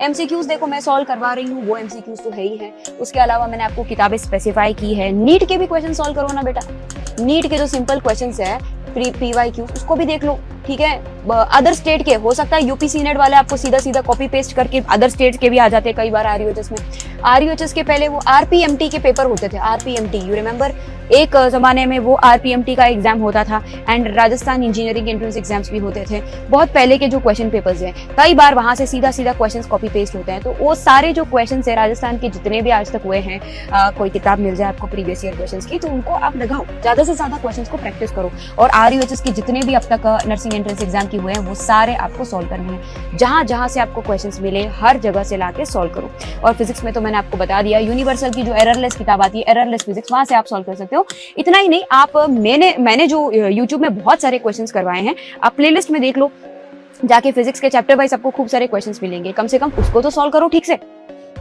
MCQs देखो मैं solve करवा रही हूँ, वो एमसीक्यूज तो है ही है। उसके अलावा मैंने आपको किताबें स्पेसिफाई की है। नीट के भी क्वेश्चन सॉल्व करो ना बेटा, नीट के जो सिंपल क्वेश्चंस है पीवाईक्यू उसको भी देख लो, ठीक है। अदर स्टेट के हो सकता है यूपी सीनेट वाले आपको सीधा सीधा कॉपी पेस्ट करके अदर स्टेट के भी आ जाते हैं कई बार आरयूएचएस में। आरयूएचएस के पहले वो आरपीएमटी के पेपर होते थे, आरपीएमटी यू रिमेंबर, एक जमाने में वो आरपीएमटी का एग्जाम होता था and Rajasthan engineering entrance exams भी होते थे। बहुत पहले के जो क्वेश्चन पेपर्स हैं कई बार वहां से सीधा सीधा क्वेश्चंस कॉपी पेस्ट होते हैं। तो वो सारे जो क्वेश्चंस है राजस्थान के जितने भी आज तक हुए हैं, कोई किताब मिल जाए आपको प्रीवियस ईयर क्वेश्चंस की तो उनको आप लगाओ, ज्यादा से ज्यादा क्वेश्चंस को प्रैक्टिस करो। और आरयूएचएस के जितने भी अब तक नर्सिंग एंट्रेंस एग्जाम की हुए हैं वो सारे आपको सॉल्व करने हैं। जहां जहां से आपको क्वेश्चंस मिले हर जगह से लाके सॉल्व करो। और फिजिक्स में तो मैंने आपको बता दिया, यूनिवर्सल की जो एररलेस किताब आती है, एररलेस फिजिक्स, वहां से आप सॉल्व कर सकते हो। इतना ही नहीं, आप मैंने जो यूट्यूब में बहुत सारे क्वेश्चंस करवाए हैं, आप प्लेलिस्ट में देख लो जाके, फिजिक्स के चैप्टर वाइज आपको खूब सारे क्वेश्चंस मिलेंगे। कम से कम उसको तो सॉल्व करो ठीक से,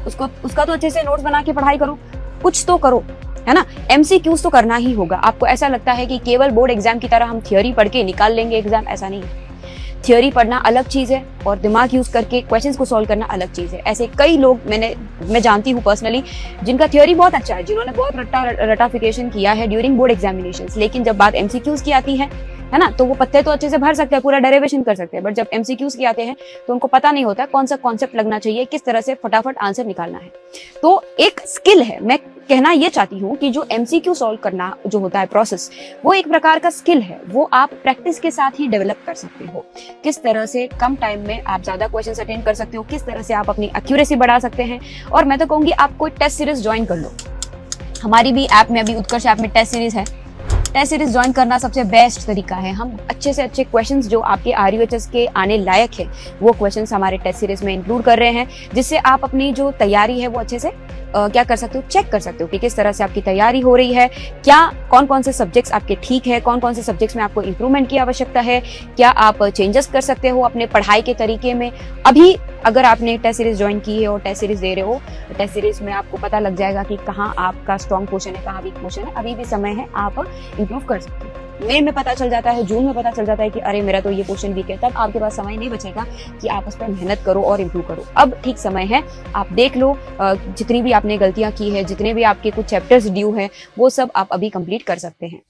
उसका तो अच्छे से नोट्स बना के पढ़ाई करो, कुछ तो करो, है ना। एमसीक्यूज तो करना ही होगा। आपको ऐसा लगता है कि केवल बोर्ड एग्जाम की तरह हम थियोरी पढ़ के निकाल लेंगे एग्जाम, ऐसा नहीं है। थियोरी पढ़ना अलग चीज है और दिमाग यूज करके क्वेश्चंस को सॉल्व करना अलग चीज है। ऐसे कई लोग मैं जानती हूँ पर्सनली जिनका थियोरी बहुत अच्छा है, जिन्होंने बहुत रटाफिकेशन किया है ड्यूरिंग बोर्ड एग्जामिनेशंस, लेकिन जब बात एमसीक्यूज की आती है ना, तो वो पत्ते तो अच्छे से भर सकते हैं, पूरा डेरिवेशन कर सकते हैं, बट जब एमसीक्यूज की आते हैं तो उनको पता नहीं होता कौन सा कॉन्सेप्ट लगना चाहिए, किस तरह से फटाफट आंसर निकालना है। तो एक स्किल है, मैं कहना ये चाहती हूँ कि जो एमसीक्यू सॉल्व करना जो होता है प्रोसेस, वो एक प्रकार का स्किल है, वो आप प्रैक्टिस के साथ ही डेवलप कर सकते हो। किस तरह से कम टाइम में आप ज्यादा क्वेश्चंस अटेंड कर सकते हो, किस तरह से आप अपनी एक्यूरेसी बढ़ा सकते हैं। और मैं तो कहूंगी आप कोई टेस्ट सीरीज ज्वाइन कर लो। हमारी भी ऐप में, अभी उत्कर्ष ऐप में टेस्ट सीरीज है, टेस्ट सीरीज ज्वाइन करना सबसे बेस्ट तरीका है। हम अच्छे से अच्छे क्वेश्चंस जो आपके आरयूएचएस के आने लायक है वो क्वेश्चंस हमारे टेस्ट सीरीज में इंक्लूड कर रहे हैं, जिससे आप अपनी जो तैयारी है वो अच्छे से क्या कर सकते हो, चेक कर सकते हो कि किस तरह से आपकी तैयारी हो रही है, क्या कौन कौन से सब्जेक्ट्स आपके ठीक है, कौन कौन से सब्जेक्ट्स में आपको इंप्रूवमेंट की आवश्यकता है, क्या आप चेंजेस कर सकते हो अपने पढ़ाई के तरीके में। अभी अगर आपने टेस्ट सीरीज ज्वाइन की है और टेस्ट सीरीज दे रहे हो, टेस्ट सीरीज में आपको पता लग जाएगा कि कहाँ आपका स्ट्रॉन्ग पोर्शन है, कहाँ वीक पोर्शन है। अभी भी समय है, आप इंप्रूव कर सकते हो। मई में पता चल जाता है, जून में पता चल जाता है कि अरे मेरा तो ये पोर्शन वीक है, तब आपके पास समय नहीं बचेगा कि आप उस पर मेहनत करो और इम्प्रूव करो। अब ठीक समय है, आप देख लो जितनी भी आपने गलतियां की है, जितने भी आपके कुछ चैप्टर्स ड्यू है, वो सब आप अभी कंप्लीट कर सकते हैं।